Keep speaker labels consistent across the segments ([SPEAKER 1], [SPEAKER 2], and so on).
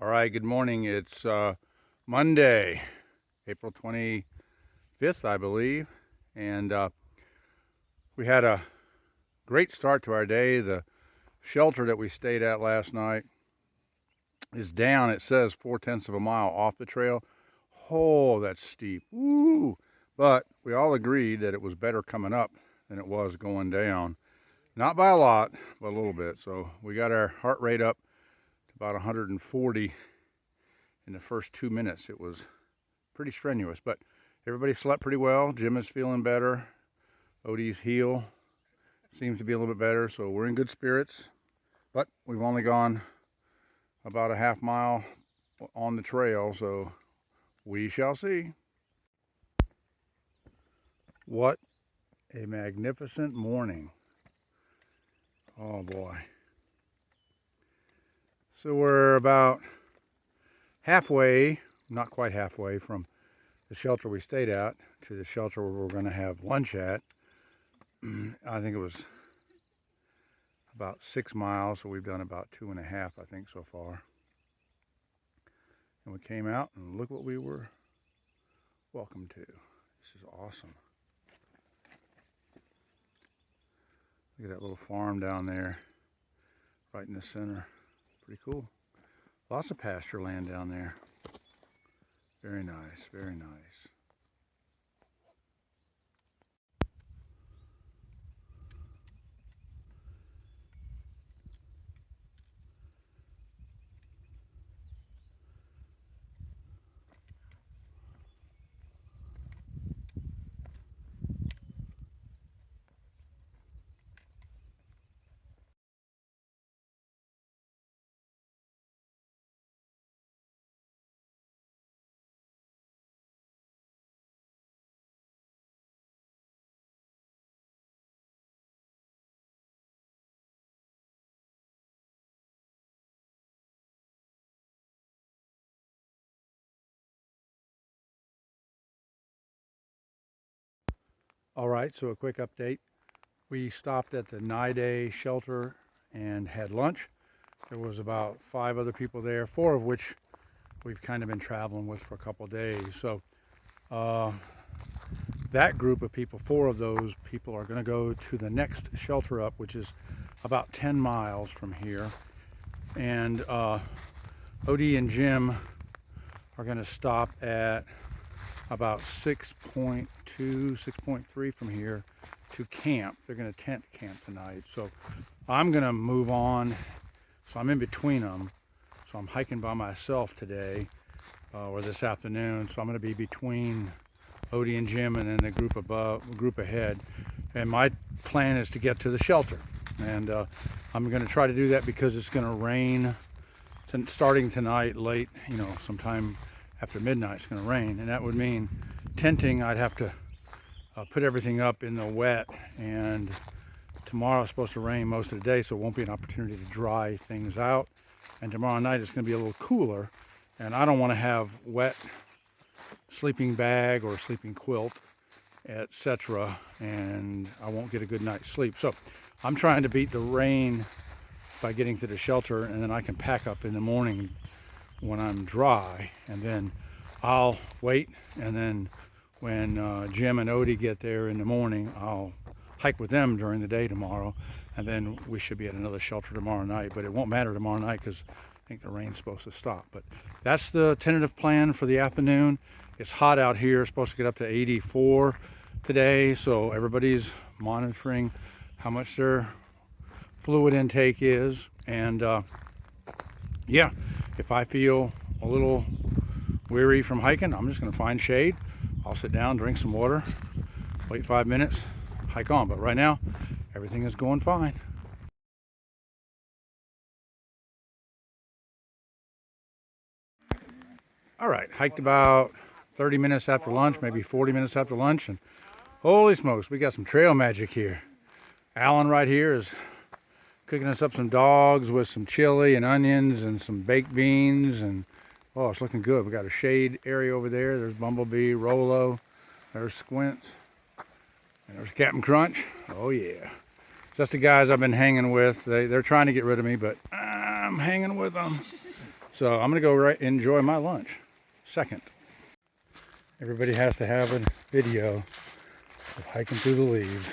[SPEAKER 1] All right, good morning. It's Monday, April 25th, I believe. And we had a great start to our day. The shelter that we stayed at last night is down, it says 4/10 of a mile off the trail. Oh, that's steep. Woo! But we all agreed that it was better coming up than it was going down. Not by a lot, but a little bit. So we got our heart rate up to about 140 in the first 2 minutes. It was pretty strenuous, but everybody slept pretty well. Jim is feeling better. Odie's heel seems to be a little bit better, so we're in good spirits. But we've only gone about a half mile on the trail, so we shall see. What a magnificent morning. Oh boy. So we're about halfway, not quite halfway, from the shelter we stayed at to the shelter where we're going to have lunch at. I think it was about 6 miles, so we've done about 2.5, I think, so far. And we came out and look what we were welcome to. This is awesome. Look at that little farm down there, right in the center. Pretty cool. Lots of pasture land down there. Very nice, very nice. All right, so a quick update. We stopped at the Nide shelter and had lunch. There was about 5 other people there, 4 of which we've kind of been traveling with for a couple of days. So that group of people, 4 of those people are going to go to the next shelter up, which is about 10 miles from here. And Odie and Jim are going to stop at about 6.2, 6.3 from here to camp. They're going to tent camp tonight. So I'm going to move on. So I'm in between them. So I'm hiking by myself today or this afternoon. So I'm going to be between Odie and Jim and then the group ahead. And my plan is to get to the shelter. And I'm going to try to do that because it's going to rain starting tonight late, sometime after midnight it's going to rain, and that would mean tenting. I'd have to put everything up in the wet, and tomorrow it's supposed to rain most of the day, so it won't be an opportunity to dry things out. And tomorrow night it's going to be a little cooler, and I don't want to have wet sleeping bag or sleeping quilt, etc., and I won't get a good night's sleep. So I'm trying to beat the rain by getting to the shelter, and then I can pack up in the morning when I'm dry, and then I'll wait, and then when Jim and Odie get there in the morning, I'll hike with them during the day tomorrow, and then we should be at another shelter tomorrow night. But it won't matter tomorrow night because I think the rain's supposed to stop. But that's the tentative plan for the afternoon. It's hot out here. It's supposed to get up to 84 today, so everybody's monitoring how much their fluid intake is. And yeah, if I feel a little weary from hiking, I'm just going to find shade. I'll sit down, drink some water, wait 5 minutes, hike on. But right now, everything is going fine. All right, hiked about 30 minutes after lunch, maybe 40 minutes after lunch, and holy smokes, we got some trail magic here. Alan right here is cooking us up some dogs with some chili and onions and some baked beans, and oh, it's looking good. We got a shade area over there. There's Bumblebee, Rolo, there's Squints, and there's Captain Crunch. Oh yeah, just the guys I've been hanging with. They're trying to get rid of me, but I'm hanging with them. So I'm gonna go enjoy my lunch. Second. Everybody has to have a video of hiking through the leaves.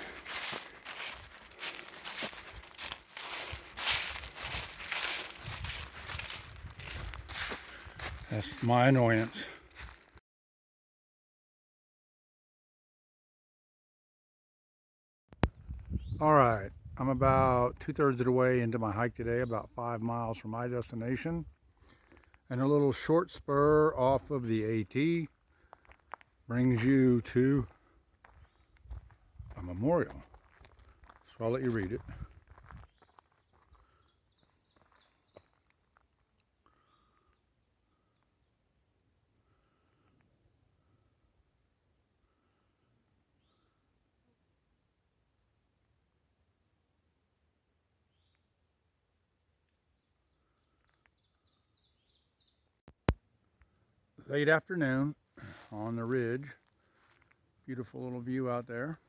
[SPEAKER 1] That's my annoyance. All right, I'm about 2/3 of the way into my hike today, about 5 miles from my destination. And a little short spur off of the AT brings you to a memorial. So I'll let you read it. Late afternoon on the ridge. Beautiful little view out there.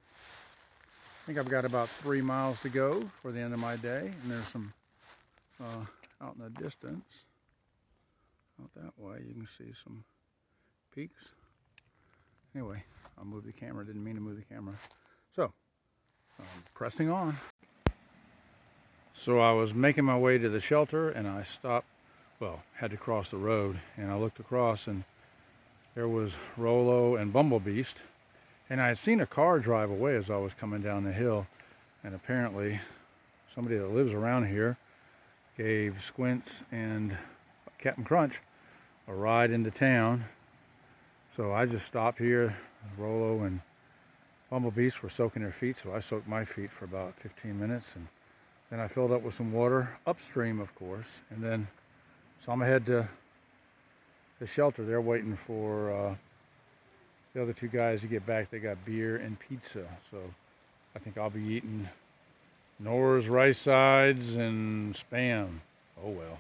[SPEAKER 1] I think I've got about 3 miles to go for the end of my day, and there's some out in the distance, out that way, you can see some peaks. Anyway, I'll move the camera, didn't mean to move the camera. So, pressing on. So I was making my way to the shelter and I stopped, well, had to cross the road, and I looked across and there was Rollo and Bumblebeast, and I had seen a car drive away as I was coming down the hill, and apparently somebody that lives around here gave Squints and Captain Crunch a ride into town. So I just stopped here. Rollo and Bumblebeast were soaking their feet, so I soaked my feet for about 15 minutes, and then I filled up with some water, upstream of course, and then so I'm ahead to the shelter. They're waiting for the other two guys to get back. They got beer and pizza, so I think I'll be eating Nor's rice sides and Spam. Oh well.